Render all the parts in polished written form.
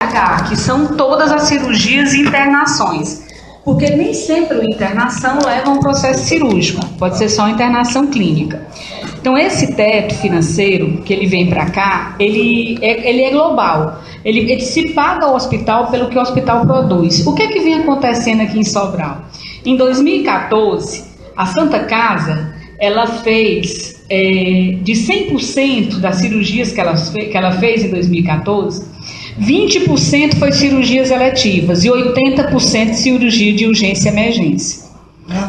IH, que são todas as cirurgias e internações. Porque nem sempre a internação leva a um processo cirúrgico, pode ser só internação clínica. Então, esse teto financeiro que ele vem para cá, ele é global. Ele se paga ao hospital pelo que o hospital produz. O que é que vem acontecendo aqui em Sobral? Em 2014, a Santa Casa, ela fez, de 100% das cirurgias que ela fez em 2014, 20% foi cirurgias eletivas e 80% cirurgia de urgência e emergência.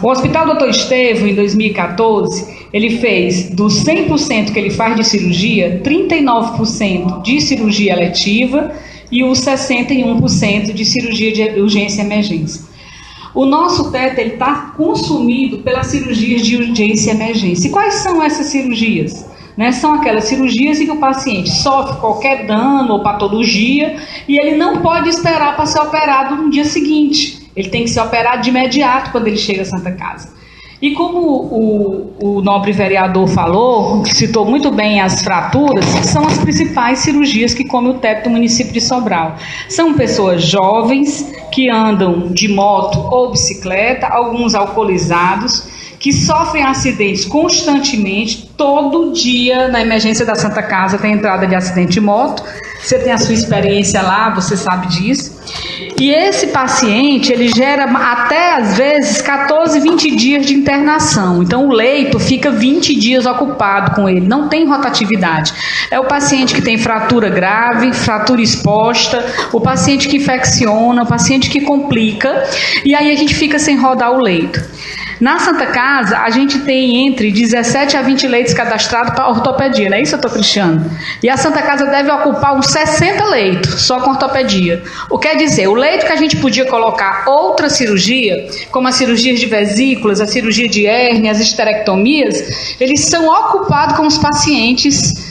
O Hospital Dr. Estevão, em 2014, ele fez, dos 100% que ele faz de cirurgia, 39% de cirurgia eletiva e os 61% de cirurgia de urgência e emergência. O nosso teto está consumido pelas cirurgias de urgência e emergência. E quais são essas cirurgias? São aquelas cirurgias em que o paciente sofre qualquer dano ou patologia e ele não pode esperar para ser operado no dia seguinte. Ele tem que ser operado de imediato quando ele chega à Santa Casa. E como o nobre vereador falou, citou muito bem as fraturas, são as principais cirurgias que comem o teto do município de Sobral. São pessoas jovens que andam de moto ou bicicleta, alguns alcoolizados, que sofrem acidentes constantemente. Todo dia na emergência da Santa Casa tem entrada de acidente de moto. Você tem a sua experiência lá, você sabe disso. E esse paciente, ele gera até, às vezes, 14, 20 dias de internação. Então, o leito fica 20 dias ocupado com ele, não tem rotatividade. É o paciente que tem fratura grave, fratura exposta, o paciente que infecciona, o paciente que complica, e aí a gente fica sem rodar o leito. Na Santa Casa, a gente tem entre 17 a 20 leitos cadastrados para ortopedia, não é isso, doutor Cristiano? E a Santa Casa deve ocupar uns 60 leitos, só com ortopedia. O que quer dizer, o leito que a gente podia colocar outra cirurgia, como as cirurgias de vesículas, a cirurgia de hérnia, as esterectomias, eles são ocupados com os pacientes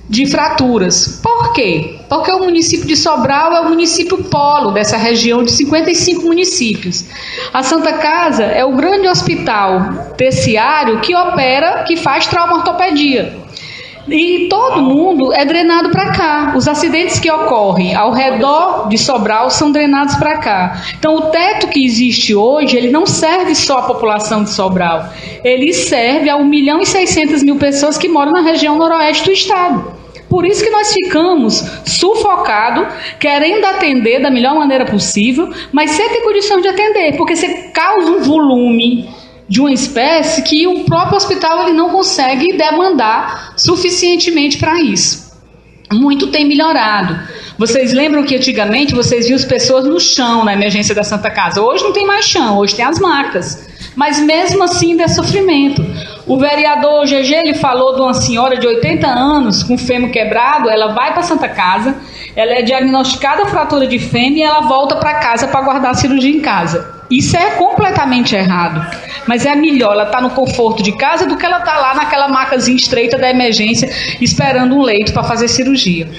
de fraturas. Por quê? Porque o município de Sobral é o município polo dessa região de 55 municípios. A Santa Casa é o grande hospital terciário que opera, que faz traumaortopedia. E todo mundo é drenado para cá. Os acidentes que ocorrem ao redor de Sobral são drenados para cá. Então, o teto que existe hoje, ele não serve só à população de Sobral. Ele serve a 1.600.000 pessoas que moram na região noroeste do estado. Por isso que nós ficamos sufocados, querendo atender da melhor maneira possível, mas sem ter condição de atender, porque você causa um volume de uma espécie que o próprio hospital ele não consegue demandar suficientemente para isso. Muito tem melhorado. Vocês lembram que antigamente vocês viam as pessoas no chão na emergência da Santa Casa? Hoje não tem mais chão, hoje tem as macas. Mas mesmo assim ainda é sofrimento. O vereador GG, ele falou de uma senhora de 80 anos com fêmur quebrado. Ela vai para a Santa Casa, ela é diagnosticada fratura de fêmur e ela volta para casa para guardar a cirurgia em casa. Isso é completamente errado. Mas é melhor ela estar no conforto de casa do que ela estar lá naquela macazinha estreita da emergência esperando um leito para fazer cirurgia.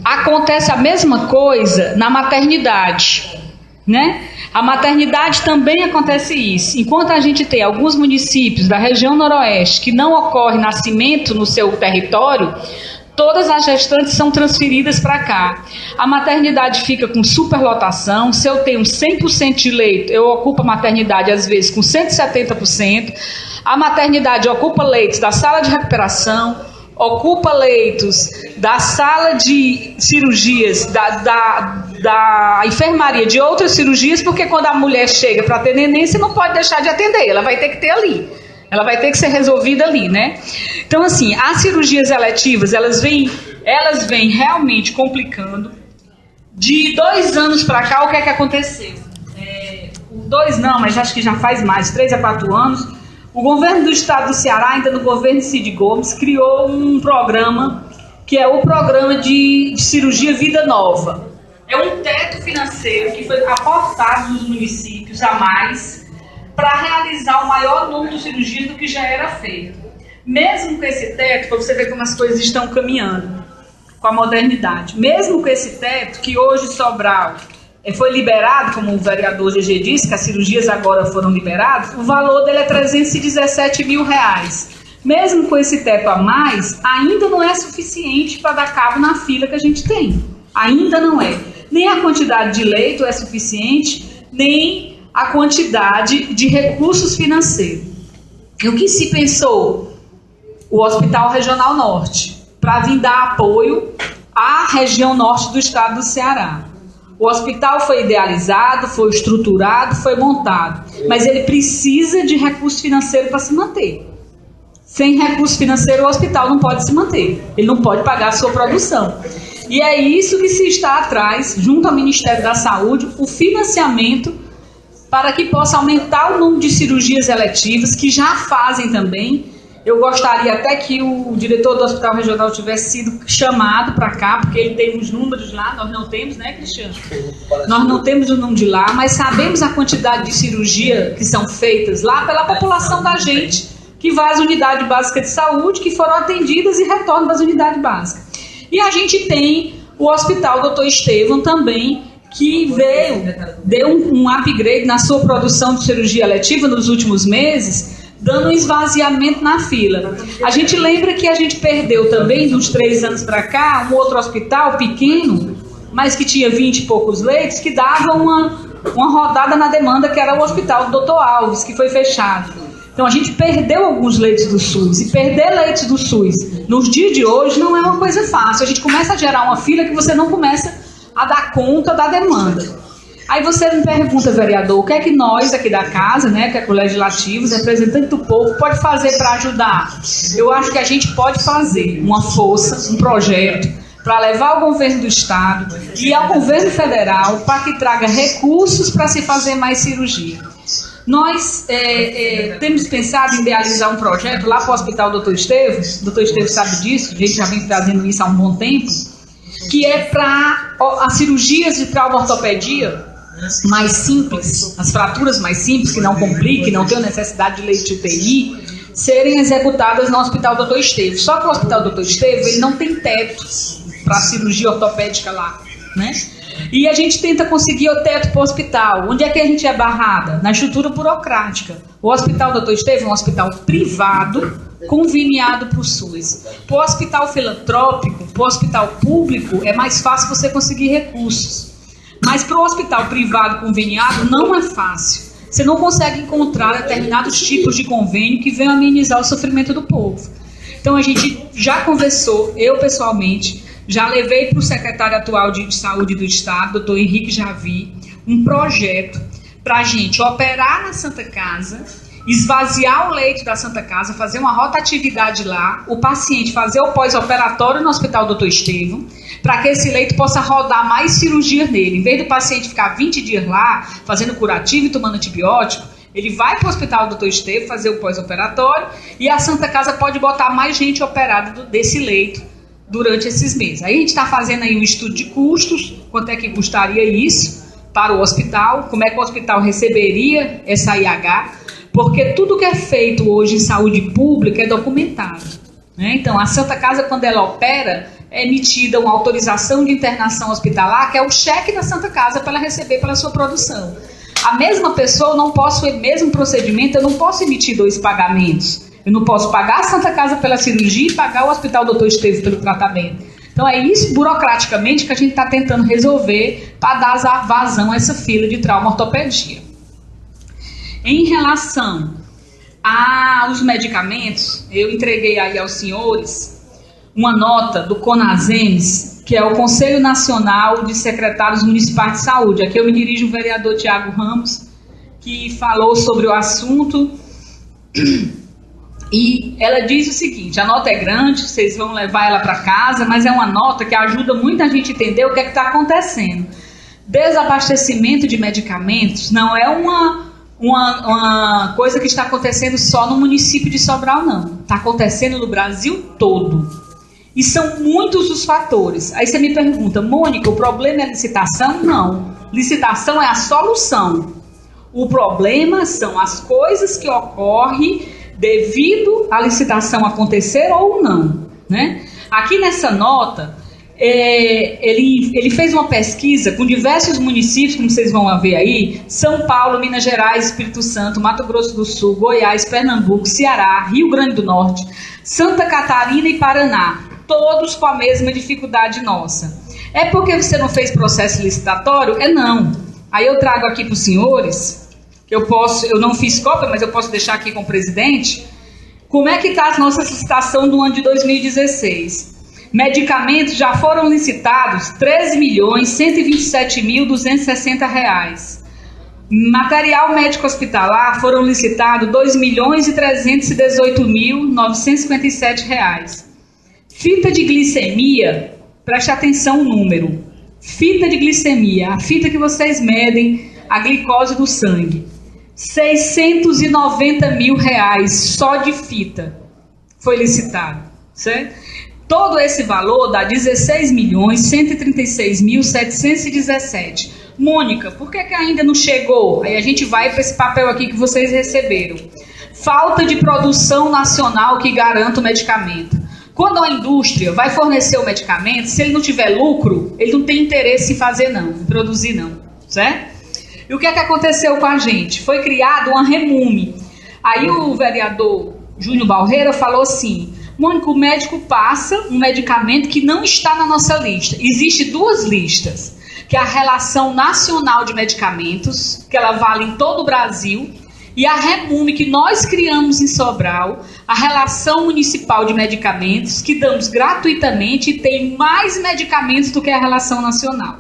Acontece a mesma coisa na maternidade, né? A maternidade também acontece isso. Enquanto a gente tem alguns municípios da região noroeste que não ocorre nascimento no seu território, todas as gestantes são transferidas para cá. A maternidade fica com superlotação. Se eu tenho 100% de leito, eu ocupo a maternidade às vezes com 170%. A maternidade ocupa leitos da sala de recuperação, ocupa leitos da sala de cirurgias, da enfermaria, de outras cirurgias, porque quando a mulher chega para ter neném, você não pode deixar de atender, ela vai ter que ter ali. Ela vai ter que ser resolvida ali, né? Então, assim, as cirurgias eletivas, elas vêm realmente complicando. De 2 anos para cá, o que é que aconteceu? 2 não, mas acho que já faz mais, 3 a 4 anos, o governo do estado do Ceará, ainda no governo de Cid Gomes, criou um programa, que é o programa de cirurgia Vida Nova. É um teto financeiro que foi aportado nos municípios a mais para realizar o maior número de cirurgias do que já era feito. Mesmo com esse teto, para você ver como as coisas estão caminhando com a modernidade, mesmo com esse teto, que hoje Sobral foi liberado, como o vereador GG disse, que as cirurgias agora foram liberadas, o valor dele é R$317 mil. Mesmo com esse teto a mais, ainda não é suficiente para dar cabo na fila que a gente tem. Ainda não é. nem a quantidade de leito é suficiente, nem a quantidade de recursos financeiros. E o que se pensou? O Hospital Regional Norte, para vir dar apoio à região norte do estado do Ceará. O hospital foi idealizado, foi estruturado, foi montado, mas ele precisa de recurso financeiro para se manter. Sem recurso financeiro, o hospital não pode se manter, ele não pode pagar a sua produção. E é isso que se está atrás, junto ao Ministério da Saúde, o financiamento para que possa aumentar o número de cirurgias eletivas, que já fazem também. Eu gostaria até que o diretor do Hospital Regional tivesse sido chamado para cá, porque ele tem uns números lá, nós não temos, né, Cristiano? Nós não temos o número de lá, mas sabemos a quantidade de cirurgia que são feitas lá pela população da gente, que vai às unidades básicas de saúde, que foram atendidas e retornam das unidades básicas. E a gente tem o Hospital Dr. Estevão também, que deu um upgrade na sua produção de cirurgia eletiva nos últimos meses, dando um esvaziamento na fila. A gente lembra que a gente perdeu também, de uns 3 anos para cá, um outro hospital pequeno, mas que tinha 20 e poucos leitos, que dava uma rodada na demanda, que era o Hospital do Dr. Alves, que foi fechado. Então a gente perdeu alguns leitos do SUS, e perder leitos do SUS nos dias de hoje não é uma coisa fácil. A gente começa a gerar uma fila que você não começa a dar conta da demanda. Aí você me pergunta, vereador, o que é que nós aqui da casa, né, que é o Legislativo, os representantes do povo, pode fazer para ajudar? Eu acho que a gente pode fazer uma força, um projeto, para levar ao governo do Estado e ao governo federal para que traga recursos para se fazer mais cirurgia. Nós temos pensado em idealizar um projeto lá para o Hospital Dr. Estevão, o Dr. Estevão sabe disso, a gente já vem trazendo isso há um bom tempo, que é para as cirurgias de trauma ortopedia mais simples, as fraturas mais simples, que não compliquem, que não tenham necessidade de leite de UTI, serem executadas no Hospital Dr. Estevão. Só que o Hospital Dr. Estevão, ele não tem teto para cirurgia ortopédica lá, né? E a gente tenta conseguir o teto para o hospital. Onde é que a gente é barrada? Na estrutura burocrática. O Hospital Dr. Estevão é um hospital privado, conveniado para o SUS. Para o hospital filantrópico, para o hospital público, é mais fácil você conseguir recursos. Mas para o hospital privado conveniado não é fácil. Você não consegue encontrar determinados tipos de convênio que venham amenizar o sofrimento do povo. Então a gente já conversou, eu pessoalmente, já levei para o secretário atual de saúde do Estado, doutor Henrique Javi, um projeto para a gente operar na Santa Casa, esvaziar o leito da Santa Casa, fazer uma rotatividade lá, o paciente fazer o pós-operatório no Hospital Dr. Estevão, para que esse leito possa rodar mais cirurgias nele. Em vez do paciente ficar 20 dias lá, fazendo curativo e tomando antibiótico, ele vai para o Hospital Dr. Estevão fazer o pós-operatório e a Santa Casa pode botar mais gente operada desse leito durante esses meses. Aí a gente está fazendo aí um estudo de custos, quanto é que custaria isso para o hospital, como é que o hospital receberia essa IH, porque tudo que é feito hoje em saúde pública é documentado, né? Então a Santa Casa, quando ela opera, é emitida uma autorização de internação hospitalar, que é o cheque da Santa Casa para ela receber pela sua produção. A mesma pessoa, eu não posso, o mesmo procedimento, eu não posso emitir 2 pagamentos. Eu não posso pagar a Santa Casa pela cirurgia e pagar o Hospital Dr. Estevão pelo tratamento. Então é isso, burocraticamente, que a gente está tentando resolver para dar vazão a essa fila de trauma ortopedia. Em relação aos medicamentos, eu entreguei aí aos senhores uma nota do CONASEMES, que é o Conselho Nacional de Secretários Municipais de Saúde. Aqui eu me dirijo ao vereador Tiago Ramos, que falou sobre o assunto, e ela diz o seguinte: a nota é grande, vocês vão levar ela para casa, mas é uma nota que ajuda muita gente a entender o que é que está acontecendo. Desabastecimento de medicamentos não é uma coisa que está acontecendo só no município de Sobral, não. Está acontecendo no Brasil todo. E são muitos os fatores. Aí você me pergunta, Mônica, o problema é a licitação? Não. Licitação é a solução. O problema são as coisas que ocorrem devido à licitação acontecer ou não, né? Aqui nessa nota, ele fez uma pesquisa com diversos municípios, como vocês vão ver aí: São Paulo, Minas Gerais, Espírito Santo, Mato Grosso do Sul, Goiás, Pernambuco, Ceará, Rio Grande do Norte, Santa Catarina e Paraná, todos com a mesma dificuldade nossa. É porque você não fez processo licitatório? É não. Aí eu trago aqui para os senhores, que eu não fiz cópia, mas eu posso deixar aqui com o presidente, como é que está a nossa licitação do ano de 2016. Medicamentos já foram licitados R$ 13.127.260. Material médico hospitalar foram licitados R$ 2.318.957. Fita de glicemia, preste atenção o número. Fita de glicemia, a fita que vocês medem a glicose do sangue. R$ 690 mil só de fita foi licitado, certo? Todo esse valor dá R$ 16.136.717. Mônica, por que ainda não chegou? Aí a gente vai para esse papel aqui que vocês receberam. Falta de produção nacional que garanta o medicamento. Quando a indústria vai fornecer o medicamento, se ele não tiver lucro, ele não tem interesse em fazer não, em produzir não, certo? E o que aconteceu com a gente? Foi criado uma remume. Aí o vereador Júnior Balreira falou assim: Mônica, o médico passa um medicamento que não está na nossa lista. Existem duas listas, que é a Relação Nacional de Medicamentos, que ela vale em todo o Brasil, e a Remume, que nós criamos em Sobral, a Relação Municipal de Medicamentos, que damos gratuitamente e tem mais medicamentos do que a Relação Nacional.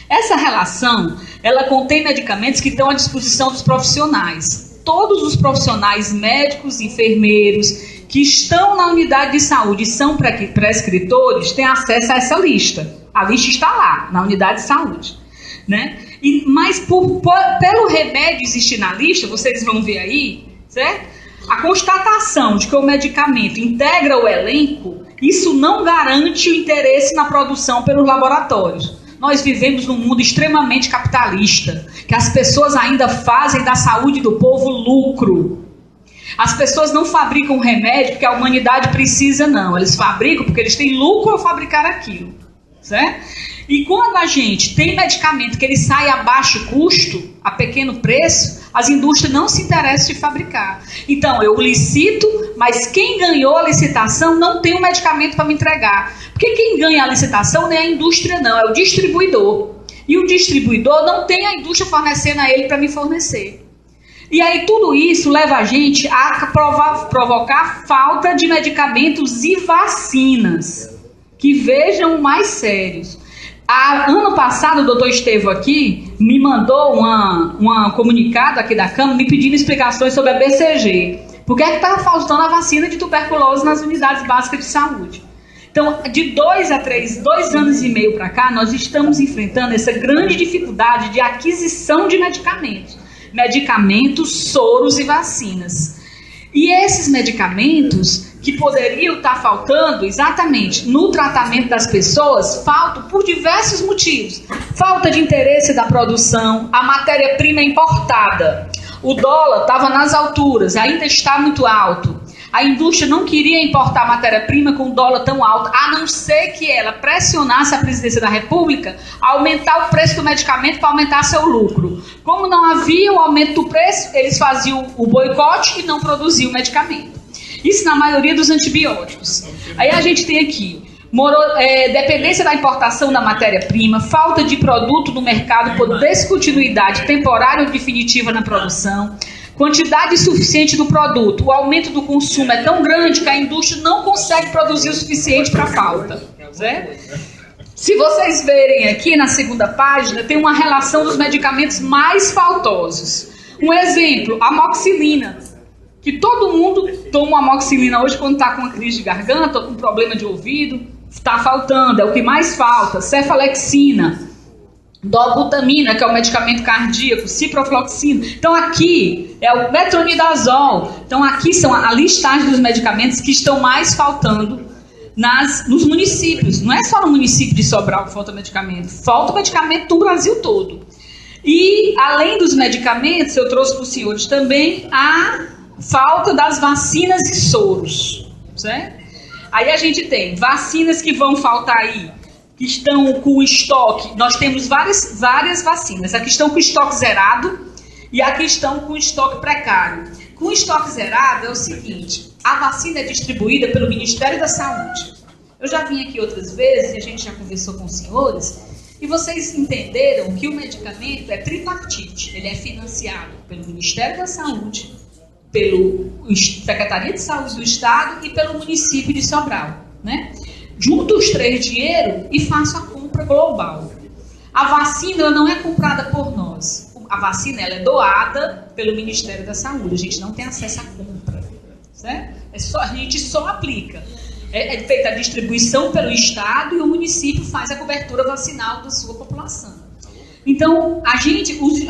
Essa relação, ela contém medicamentos que estão à disposição dos profissionais. Todos os profissionais médicos, enfermeiros, que estão na unidade de saúde e são prescritores, têm acesso a essa lista. A lista está lá, na unidade de saúde, né? Mas pelo remédio existir na lista, vocês vão ver aí, certo? A constatação de que o medicamento integra o elenco, isso não garante o interesse na produção pelos laboratórios. Nós vivemos num mundo extremamente capitalista, que as pessoas ainda fazem da saúde do povo lucro. As pessoas não fabricam remédio porque a humanidade precisa, não. Eles fabricam porque eles têm lucro ao fabricar aquilo, certo? E quando a gente tem medicamento que ele sai a baixo custo, a pequeno preço, as indústrias não se interessam de fabricar. Então, eu licito, mas quem ganhou a licitação não tem o medicamento para me entregar. Porque quem ganha a licitação não é a indústria, não, é o distribuidor. E o distribuidor não tem a indústria fornecendo a ele para me fornecer. E aí tudo isso leva a gente a provocar falta de medicamentos e vacinas, que vejam mais sérios. Ano passado o doutor Estevão aqui me mandou uma comunicado aqui da Câmara me pedindo explicações sobre a BCG. Por que estava faltando a vacina de tuberculose nas unidades básicas de saúde? Então, de 2 anos e meio para cá, nós estamos enfrentando essa grande dificuldade de aquisição de medicamentos. Medicamentos, soros e vacinas. E esses medicamentos que poderiam estar faltando exatamente no tratamento das pessoas, faltam por diversos motivos. Falta de interesse da produção, a matéria-prima é importada, o dólar estava nas alturas, ainda está muito alto. A indústria não queria importar matéria-prima com dólar tão alto, a não ser que ela pressionasse a presidência da República a aumentar o preço do medicamento para aumentar seu lucro. Como não havia o aumento do preço, eles faziam o boicote e não produziam o medicamento. Isso na maioria dos antibióticos. Aí a gente tem aqui dependência da importação da matéria-prima, falta de produto no mercado por descontinuidade temporária ou definitiva na produção, quantidade insuficiente do produto, o aumento do consumo é tão grande que a indústria não consegue produzir o suficiente para a falta. Certo? Se vocês verem aqui na segunda página, tem uma relação dos medicamentos mais faltosos. Um exemplo, a amoxicilina, que todo mundo toma amoxicilina hoje quando está com uma crise de garganta ou com problema de ouvido, está faltando, é o que mais falta. Cefalexina, dobutamina, que é o medicamento cardíaco, ciprofloxacina. Então aqui é o metronidazol. Então aqui são a listagem dos medicamentos que estão mais faltando nos municípios. Não é só no município de Sobral que falta medicamento no Brasil todo. E além dos medicamentos, eu trouxe para os senhores também a falta das vacinas e soros, certo? Aí a gente tem vacinas que vão faltar aí, que estão com estoque. Nós temos várias vacinas. Aqui estão com estoque zerado e aqui estão com estoque precário. Com estoque zerado é o seguinte: a vacina é distribuída pelo Ministério da Saúde. Eu já vim aqui outras vezes, e a gente já conversou com os senhores, e vocês entenderam que o medicamento é tripartite. Ele é financiado pelo Ministério da Saúde, pela Secretaria de Saúde do Estado e pelo município de Sobral, né? Junto os três dinheiro e faço a compra global. A vacina ela não é comprada por nós. A vacina ela é doada pelo Ministério da Saúde. A gente não tem acesso à compra, certo? A gente só aplica. É feita a distribuição pelo Estado e o município faz a cobertura vacinal da sua população. Então,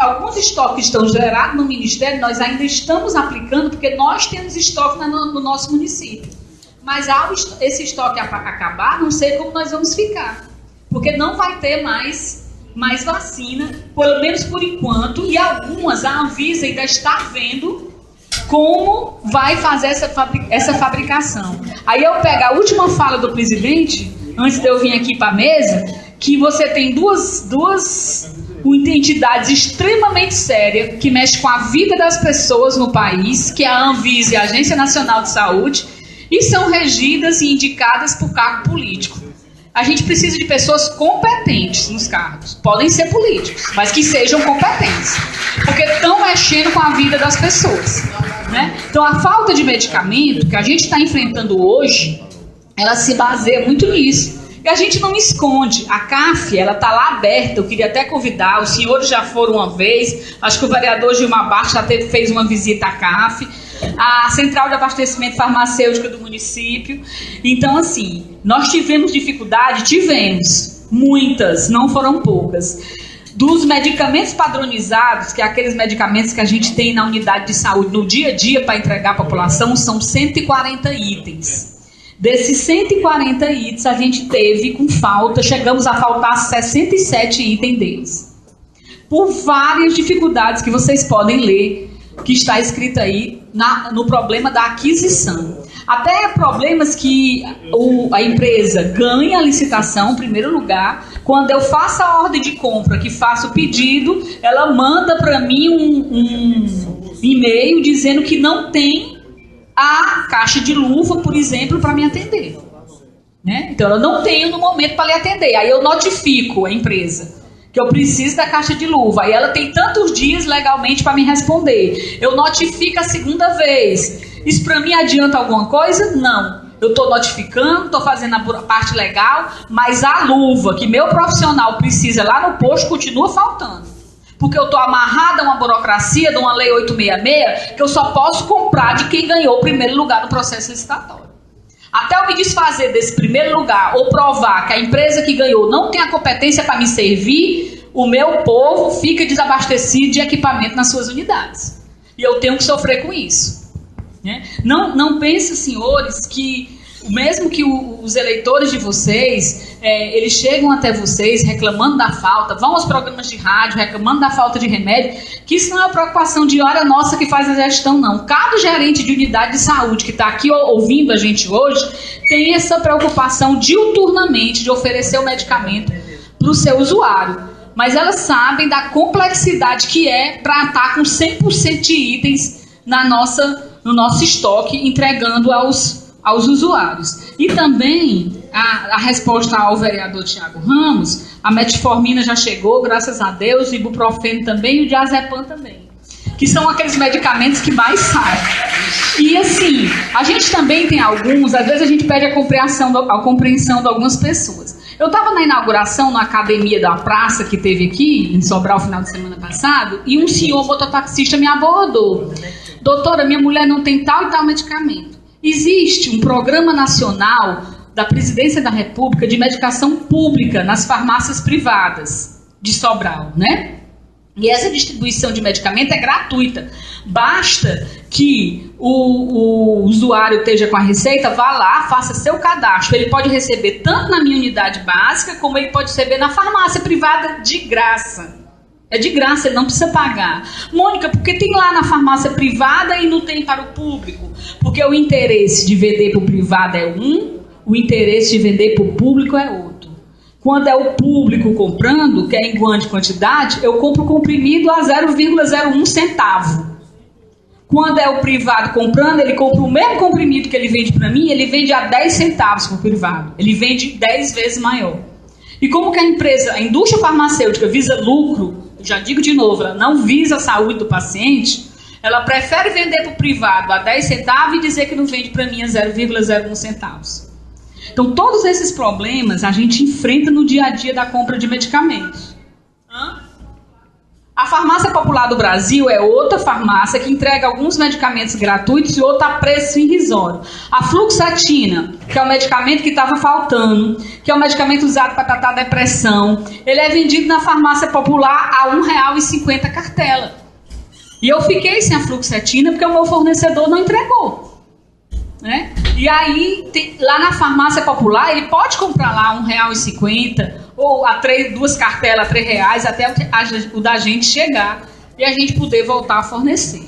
alguns estoques estão gerados no Ministério, nós ainda estamos aplicando, porque nós temos estoque no nosso município. Mas ao esse estoque acabar, não sei como nós vamos ficar. Porque não vai ter mais vacina, pelo menos por enquanto, e algumas, a Anvisa ainda está vendo como vai fazer essa fabricação. Aí eu pego a última fala do presidente, antes de eu vir aqui para a mesa, que você tem duas entidades extremamente sérias que mexem com a vida das pessoas no país, que é a Anvisa e a Agência Nacional de Saúde, e são regidas e indicadas por cargo político. A gente precisa de pessoas competentes nos cargos. Podem ser políticos, mas que sejam competentes. Porque estão mexendo com a vida das pessoas, né? Então, a falta de medicamento que a gente está enfrentando hoje, ela se baseia muito nisso. E a gente não esconde. A CAF, ela está lá aberta. Eu queria até convidar, os senhores já foram uma vez, acho que o vereador Gilmar Barros já fez uma visita à CAF, a Central de Abastecimento Farmacêutico do município. Então, assim, nós tivemos dificuldade? Tivemos. Muitas, não foram poucas. Dos medicamentos padronizados, que é aqueles medicamentos que a gente tem na unidade de saúde no dia a dia para entregar à população, são 140 itens. Desses 140 itens, a gente teve com falta, chegamos a faltar 67 itens deles. Por várias dificuldades que vocês podem ler, que está escrito aí no problema da aquisição. Até problemas que a empresa ganha a licitação, em primeiro lugar. Quando eu faço a ordem de compra, que faço o pedido, ela manda para mim um e-mail dizendo que não tem a caixa de luva, por exemplo, para me atender, né? Então, eu não tenho no momento para lhe atender. Aí eu notifico a empresa que eu preciso da caixa de luva. Aí ela tem tantos dias legalmente para me responder. Eu notifico a segunda vez. Isso para mim adianta alguma coisa? Não. Eu estou notificando, estou fazendo a parte legal, mas a luva que meu profissional precisa lá no posto continua faltando. Porque eu estou amarrada a uma burocracia de uma lei 866 que eu só posso comprar de quem ganhou o primeiro lugar no processo licitatório. Até eu me desfazer desse primeiro lugar ou provar que a empresa que ganhou não tem a competência para me servir, o meu povo fica desabastecido de equipamento nas suas unidades. E eu tenho que sofrer com isso, né? Não pensem, senhores, que mesmo que os eleitores de vocês, eles chegam até vocês reclamando da falta, vão aos programas de rádio reclamando da falta de remédio, que isso não é uma preocupação diária nossa que faz a gestão, não. Cada gerente de unidade de saúde que está aqui ouvindo a gente hoje tem essa preocupação diuturnamente de oferecer o medicamento para o seu usuário. Mas elas sabem da complexidade que é para estar com 100% de itens no nosso estoque, entregando aos usuários. E também a resposta ao vereador Tiago Ramos, a metformina já chegou, graças a Deus, o ibuprofeno também e o diazepam também, que são aqueles medicamentos que mais saem. E assim, a gente também tem alguns, às vezes a gente pede a compreensão de algumas pessoas. Eu estava na inauguração na academia da praça que teve aqui, em Sobral, no final de semana passado, e um senhor mototaxista me abordou. Doutora, minha mulher não tem tal e tal medicamento. Existe um programa nacional da Presidência da República de medicação pública nas farmácias privadas de Sobral, né? E essa distribuição de medicamento é gratuita. Basta que o usuário esteja com a receita, vá lá, faça seu cadastro. Ele pode receber tanto na minha unidade básica, como ele pode receber na farmácia privada de graça. É de graça, ele não precisa pagar. Mônica, porque tem lá na farmácia privada e não tem para o público? Porque o interesse de vender para o privado é um, o interesse de vender para o público é outro. Quando é o público comprando, que é em grande quantidade, eu compro comprimido a 0,01 centavo. Quando é o privado comprando, ele compra o mesmo comprimido que ele vende para mim, ele vende a 10 centavos para o privado. Ele vende 10 vezes maior. E como que a indústria farmacêutica visa lucro, eu já digo de novo, ela não visa a saúde do paciente, ela prefere vender para o privado a 10 centavos e dizer que não vende para mim a 0,01 centavos. Então, todos esses problemas a gente enfrenta no dia a dia da compra de medicamentos. A farmácia popular do Brasil é outra farmácia que entrega alguns medicamentos gratuitos e outra a preço irrisório. A fluoxetina, que é o medicamento que estava faltando, que é o medicamento usado para tratar depressão, ele é vendido na farmácia popular a R$ 1,50 cartela. E eu fiquei sem a fluoxetina porque o meu fornecedor não entregou. Né? E aí, lá na farmácia popular, ele pode comprar lá R$ 1,50 ou duas cartelas a R$ 3, até o da gente chegar e a gente poder voltar a fornecer.